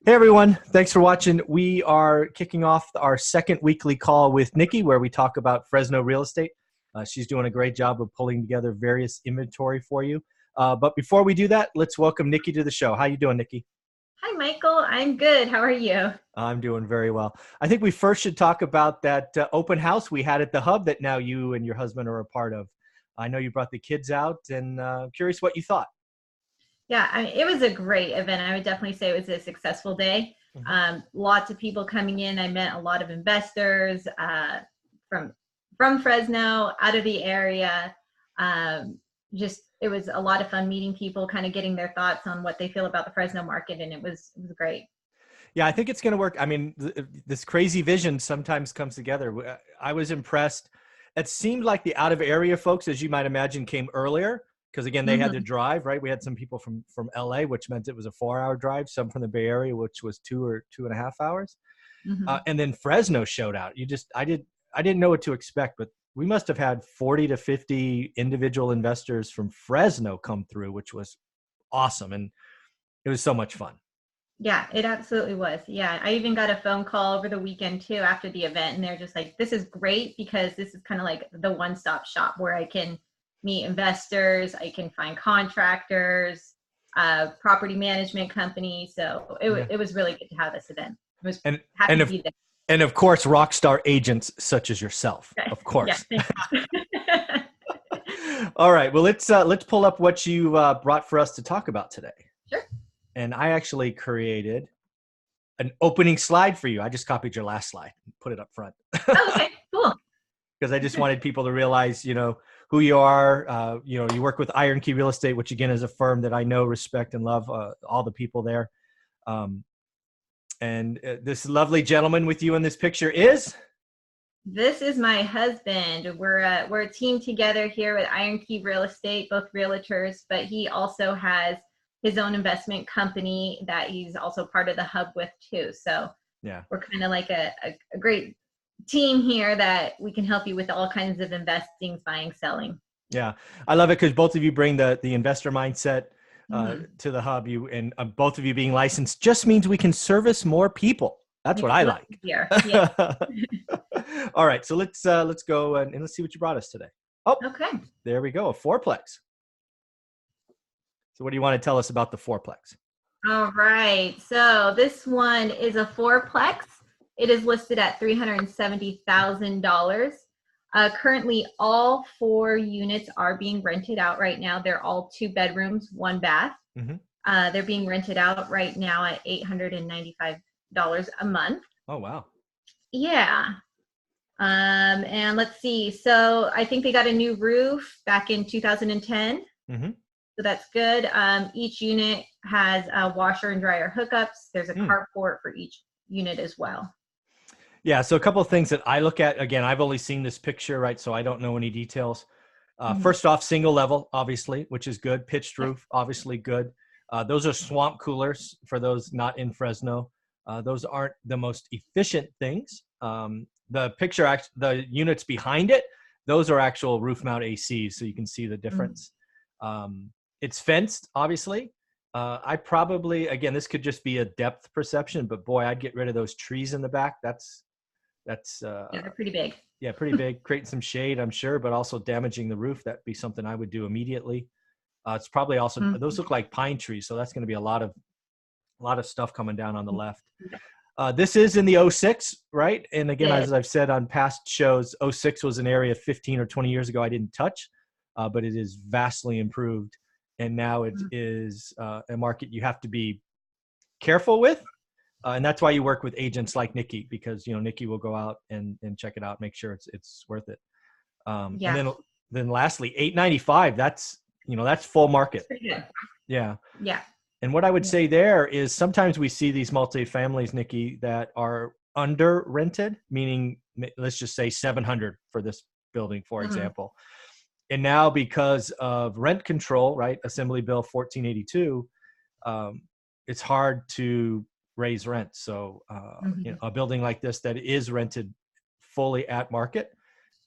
Hey everyone, thanks for watching. We are kicking off our second weekly call with Nikki where we talk about Fresno real estate. She's doing a great job of pulling together various inventory for you. But before we do that, let's welcome Nikki to the show. How you doing, Nikki? Hi, Michael. I'm good. How are you? I'm doing very well. I think we first should talk about that open house we had at the Hub that now you and your husband are a part of. I know you brought the kids out and I'm curious what you thought. Yeah, it was a great event. I would definitely say it was a successful day. Lots of people coming in. I met a lot of investors from from Fresno, out of the area. Just it was a lot of fun meeting people, kind of getting their thoughts on what they feel about the Fresno market, and it was great. Yeah, I think it's going to work. I mean, this crazy vision sometimes comes together. I was impressed. It seemed like the out of area folks, as you might imagine, came earlier because again, they had to Hmm. drive, right? We had some people from LA, which meant it was a 4-hour drive. Some from the Bay Area, which was 2 or 2.5 hours. Hmm. And then Fresno showed out. I didn't know what to expect, but we must have had 40 to 50 individual investors from Fresno come through, which was awesome, and it was so much fun. Yeah, it absolutely was. Yeah, I even got a phone call over the weekend too after the event, and they're just like, "This is great because this is kind of like the one-stop shop where I can meet investors, I can find contractors, property management companies." So Yeah. it was really good to have this event. I was and happy and to of be there. and of course rock star agents such as yourself, Okay. of Yeah, course. thank God. All right, well, let's pull up what you brought for us to talk about today. Sure. And I actually created an opening slide for you. I just copied your last slide and put it up front Oh, okay, cool. because I just wanted people to realize, who you are. You work with Iron Key Real Estate, which again is a firm that I know, respect, and love all the people there. um, and this lovely gentleman with you in this picture is. This is my husband. We're a team together here with Iron Key Real Estate, both realtors, but he also has his own investment company that he's also part of the hub with too. So Yeah. we're kind of like a great team here that we can help you with all kinds of investing, buying, selling. Yeah, I love it because both of you bring the investor mindset Hmm. to the hub. You and both of you being licensed just means we can service more people. That's what Makes it I a little like. easier. Yeah. All right, so let's go and let's see what you brought us today. Oh, Okay. there we go, a fourplex. So what do you want to tell us about the fourplex? All right. So this one is a fourplex. It is listed at $370,000. Currently, all four units are being rented out right now. They're all 2 bedrooms, 1 bath. Mm-hmm. They're being rented out right now at $895 a month. Oh, wow. Yeah. And let's see. So I think they got a new roof back in 2010. Mm-hmm. So that's good. Each unit has a washer and dryer hookups. There's a Mm. carport for each unit as well. Yeah, so a couple of things that I look at. Again, I've only seen this picture, right? So I don't know any details. Mhm. First off, single level, obviously, which is good. Pitched Yep. roof, obviously good. Those are swamp coolers for those not in Fresno. Those aren't the most efficient things. The picture, the units behind it, those are actual roof mount ACs, so you can see the Mhm. difference. It's fenced, obviously. I probably, again, this could just be a depth perception, but boy, I'd get rid of those trees in the back. That's Yeah, they're pretty big. yeah, pretty big, creating some shade, I'm sure, but also damaging the roof. That'd be something I would do immediately. It's probably also, those Mhm. look like pine trees, so that's going to be a lot of stuff coming down on the left. Yeah. This is in the '06, right? And again, Did. as I've said on past shows, '06 was an area 15 or 20 years ago I didn't touch, but it is vastly improved, and now it Mhm. is a market you have to be careful with. And that's why you work with agents like Nikki, because Nikki will go out and check it out, make sure it's worth it. And Yeah, then lastly, 895. That's full it's market. pretty good. Yeah. Yeah. And what I would Yeah. say there is sometimes we see these multifamilies, Nikki, that are under rented, meaning let's just say 700 for this building, for Mhm. example. And now because of rent control, right, Assembly Bill 1482, um, it's hard to raise rent. So Mhm. a building like this that is rented fully at market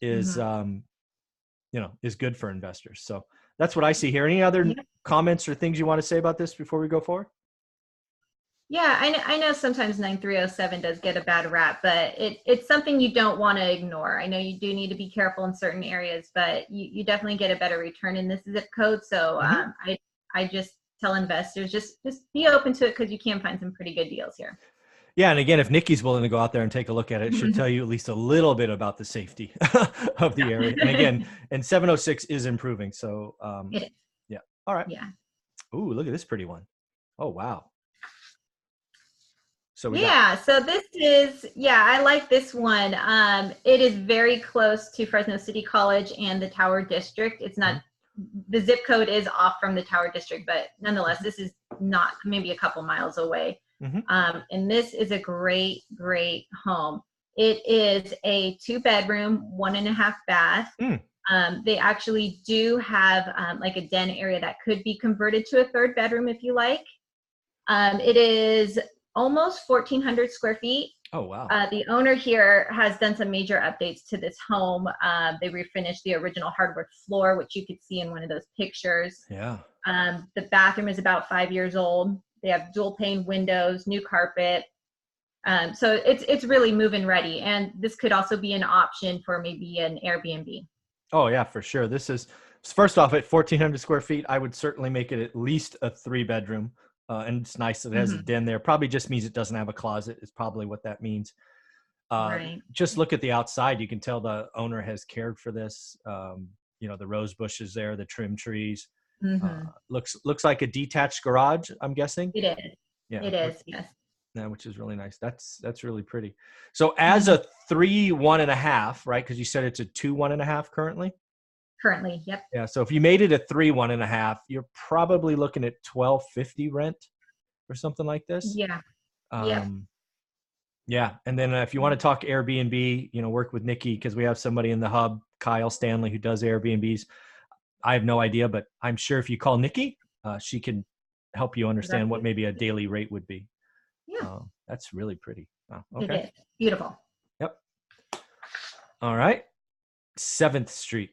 is Mhm. is good for investors. So that's what I see here. Any other Yeah. comments or things you want to say about this before we go forward? Yeah, I know sometimes 9307 does get a bad rap, but it's something you don't want to ignore. I know you do need to be careful in certain areas, but you definitely get a better return in this zip code. So Hmm. I just tell investors just be open to it because you can find some pretty good deals here. Yeah, and again, if Nikki's willing to go out there and take a look at it, it should tell you at least a little bit about the safety of the area. And Yeah. again, and 706 is improving. So It is. yeah. All right. Yeah. Ooh, look at this pretty one. Oh wow. So we got. Yeah, so this is, yeah, I like this one. It is very close to Fresno City College and the Tower District. It's not, Mhm. the zip code is off from the Tower District, but nonetheless, this is not maybe a couple miles away. Mhm. And this is a great, great home. It is a 2-bedroom, 1.5 bath. Mm. They actually do have like a den area that could be converted to a 3rd bedroom if you like. It is almost 1,400 square feet. Oh wow. The owner here has done some major updates to this home. They refinished the original hardwood floor, which you could see in one of those pictures. Yeah. The bathroom is about 5 years old. They have dual pane windows, new carpet. So it's really move-in ready. And this could also be an option for maybe an Airbnb. Oh yeah, for sure. This is first off at 1,400 square feet. I would certainly make it at least a 3-bedroom, and it's nice that it has a Mhm. den there. Probably just means it doesn't have a closet. Is probably what that means. Right. Just look at the outside. You can tell the owner has cared for this. The rose bushes there, the trim trees. Hmm. Looks like a detached garage, I'm guessing. It is. Yeah. It is. Yes. Yeah, which is really nice. That's really pretty. So as Mhm. a 3 1.5, right? Because you said it's a 2 1.5 currently. Currently, yep. Yeah. So if you made it a 3 1.5, you're probably looking at 1250 rent or something like this. Yeah. Yep. Um, yeah. And then if you want to talk Airbnb, work with Nikki because we have somebody in the hub, Kyle Stanley, who does Airbnbs. I have no idea, but I'm sure if you call Nikki, she can help you understand what maybe a daily rate would be. Yeah, That's really pretty. Wow. it Okay. is. Beautiful. Yep. All right. 7th Street.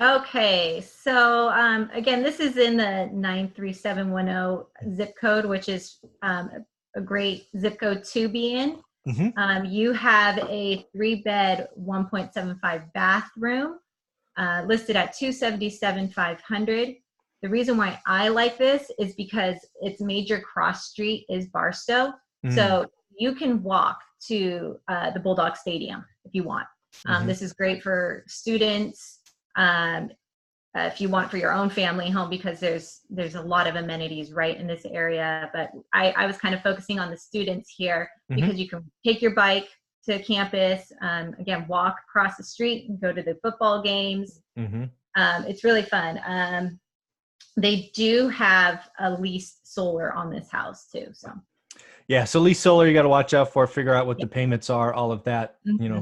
Okay, so again, this is in the 93710 zip code, which is a great zip code to be in. Mm-hmm. You have a 3-bed, 1.75 bathroom listed at 277,500. The reason why I like this is because its major cross street is Barstow, so you can walk to the Bulldog Stadium if you want. This is great for students. If you want for your own family home, because there's a lot of amenities right in this area. But I was kind of focusing on the students here because you can take your bike to campus, again, walk across the street and go to the football games. It's really fun. They do have a leased solar on this house too. So yeah, so lease solar you got to watch out for, figure out what yeah. the payments are, all of that.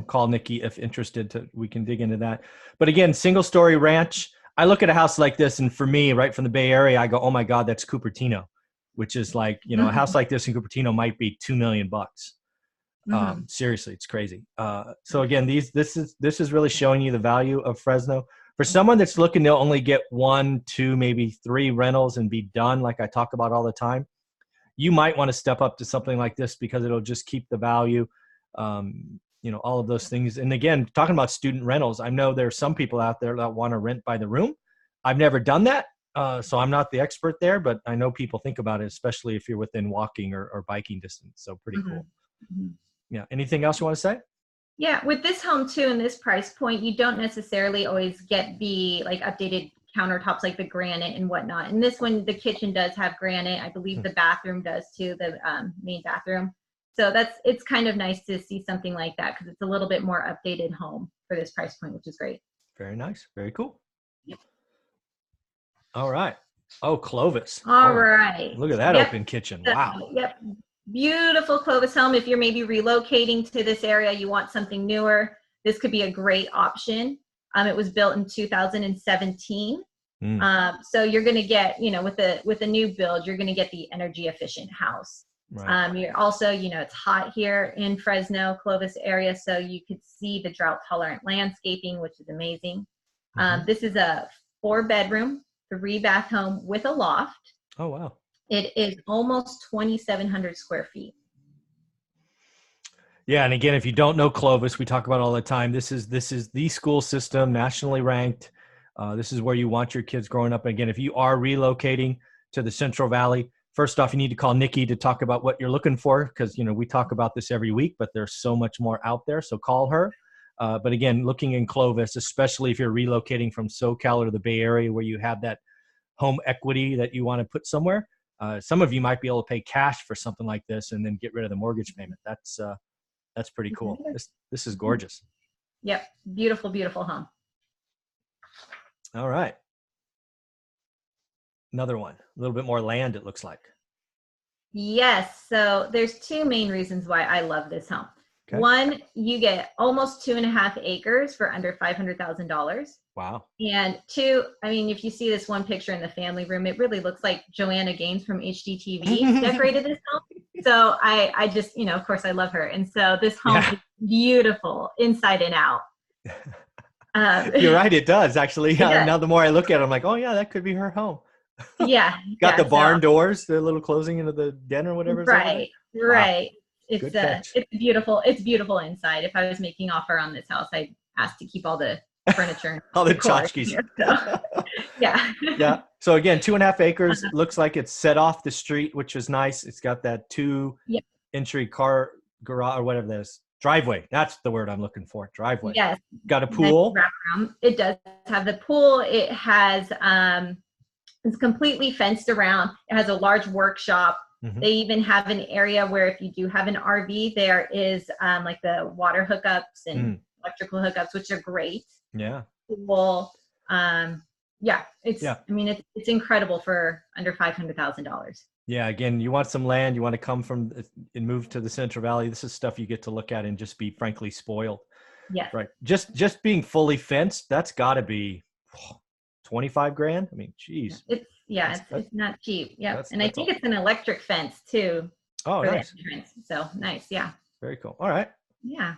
Call Nikki if interested. We can dig into that. But again, single story ranch. I look at a house like this, and for me, right from the Bay Area, I go, oh my God, that's Cupertino, which is like, a house like this in Cupertino might be $2 million. Seriously, it's crazy. So again, this is really showing you the value of Fresno. For someone that's looking to only get 1, 2, maybe 3 rentals and be done, like I talk about all the time, you might want to step up to something like this because it'll just keep the value, all of those things. And again, talking about student rentals, I know there are some people out there that want to rent by the room. I've never done that. So I'm not the expert there, but I know people think about it, especially if you're within walking or biking distance. So pretty cool. Yeah. Anything else you want to say? Yeah, with this home too, and this price point, you don't necessarily always get the like updated countertops, like the granite and whatnot. And this one, the kitchen does have granite. I believe the bathroom does too, the main bathroom. So it's kind of nice to see something like that because it's a little bit more updated home for this price point, which is great. Very nice. Very cool. Yep. All right. Oh, Clovis. All right. Look at that open kitchen. Wow. Yep. Beautiful Clovis home. If you're maybe relocating to this area, you want something newer, this could be a great option. It was built in 2017. So you're going to get, with a new build, you're going to get the energy efficient house. Right. You're also, it's hot here in Fresno, Clovis area, so you could see the drought tolerant landscaping, which is amazing. This is a 4-bedroom, 3-bath home with a loft. Oh, wow. It is almost 2,700 square feet. Yeah, and again, if you don't know Clovis, we talk about it all the time. This is the school system, nationally ranked. This is where you want your kids growing up. And again, if you are relocating to the Central Valley, first off, you need to call Nikki to talk about what you're looking for, because we talk about this every week, but there's so much more out there. So call her. But again, looking in Clovis, especially if you're relocating from SoCal or the Bay Area, where you have that home equity that you want to put somewhere, some of you might be able to pay cash for something like this and then get rid of the mortgage payment. That's pretty cool. This is gorgeous. Yep. Beautiful, beautiful home. All right. Another one. A little bit more land, it looks like. Yes. So there's two main reasons why I love this home. Okay. One, you get almost 2.5 acres for under $500,000. Wow. And two, I mean, if you see this one picture in the family room, it really looks like Joanna Gaines from HGTV decorated this home. So I just, of course I love her. And so this home is beautiful inside and out. You're right. It does actually. Yeah. Now the more I look at it, I'm like, oh yeah, that could be her home. Yeah. Got the barn doors, the little closing into the den or whatever. Right. Right. Wow. It's beautiful. It's beautiful inside. If I was making offer on this house, I'd ask to keep all the furniture. All the tchotchkes. So, yeah. Yeah. So again, 2.5 acres. Looks like it's set off the street, which is nice. It's got that 2-entry car garage or whatever that is. Driveway. That's the word I'm looking for. Driveway. Yes. Got a pool. It does have the pool. It has it's completely fenced around. It has a large workshop. Mm-hmm. They even have an area where if you do have an RV, there is like the water hookups and electrical hookups, which are great. Yeah. Well, I mean, it's incredible for under $500,000. Yeah. Again, you want some land, you want to come from and move to the Central Valley. This is stuff you get to look at and just be frankly spoiled. Yeah. Right. Just being fully fenced, that's gotta be 25 grand. I mean, geez. It's not cheap. Yeah. And I think it's an electric fence too. Oh, nice. So nice. Yeah. Very cool. All right. Yeah.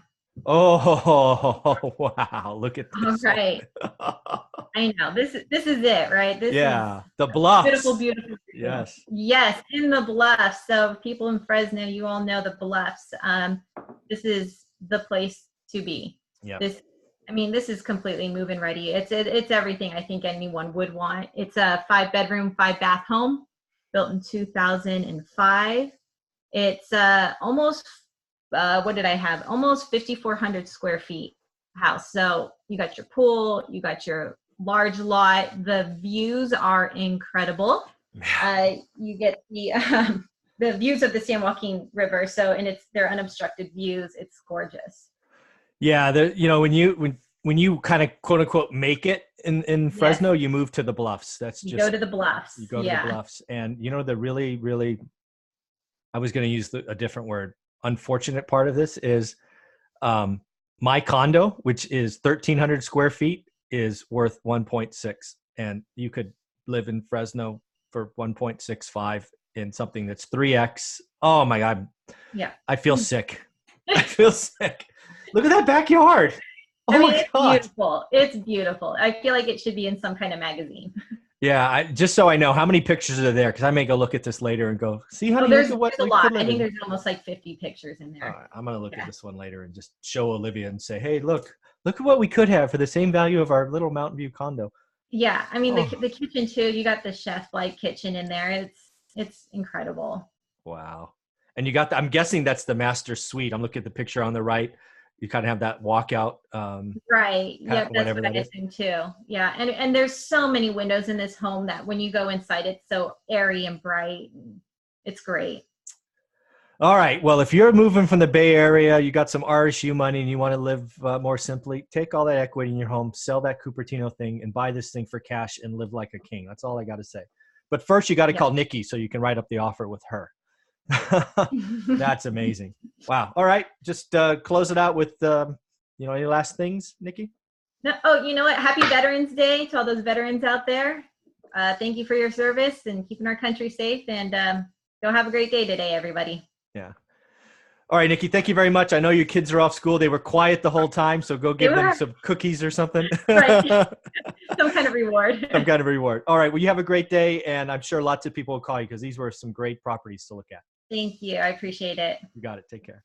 Oh, wow. Look at this. All right. I know. This is it, right? This is the bluffs. Beautiful, beautiful. Yes. Yes, in the bluffs. So people in Fresno, you all know the bluffs. This is the place to be. Yeah. This is completely move-in ready. It's everything I think anyone would want. It's a 5-bedroom, 5-bath home built in 2005. It's almost what did I have? Almost 5,400 square feet house. So you got your pool, you got your large lot. The views are incredible. You get the views of the San Joaquin River. So, and they're unobstructed views. It's gorgeous. Yeah. When you kind of quote unquote make it in Fresno, you move to the bluffs. You go to the bluffs. You go to the bluffs. And the really, really, I was going to use a different word. Unfortunate part of this is my condo, which is 1,300 square feet, is worth 1.6, and you could live in Fresno for 1.65 in something that's 3x. Oh my God. Yeah. I feel sick. I feel sick. Look at that backyard. Oh my God. It's beautiful. It's beautiful. I feel like it should be in some kind of magazine. Yeah, just so I know, how many pictures are there? Because I may go look at this later and go, see, honey, there's a lot. I think there's almost like 50 pictures in there. All right, I'm going to look at this one later and just show Olivia and say, hey, look at what we could have for the same value of our little Mountain View condo. Yeah, I mean, the kitchen too, you got the chef-like kitchen in there. It's incredible. Wow. And you got I'm guessing that's the master suite. I'm looking at the picture on the right. You kind of have that walkout. Right. Yeah, that's what I assume too. Yeah. And there's so many windows in this home that when you go inside, it's so airy and bright. It's great. All right. Well, if you're moving from the Bay Area, you got some RSU money and you want to live more simply, take all that equity in your home, sell that Cupertino thing and buy this thing for cash and live like a king. That's all I got to say. But first you got to call Nikki so you can write up the offer with her. That's amazing. Wow. All right. Just close it out with, any last things, Nikki? No. Oh, you know what? Happy Veterans Day to all those veterans out there. Thank you for your service and keeping our country safe, and go have a great day today, everybody. Yeah. All right, Nikki, thank you very much. I know your kids are off school. They were quiet the whole time, so go give them some cookies or something. Right. Some kind of reward. Some kind of reward. All right, well, you have a great day, and I'm sure lots of people will call you because these were some great properties to look at. Thank you. I appreciate it. You got it. Take care.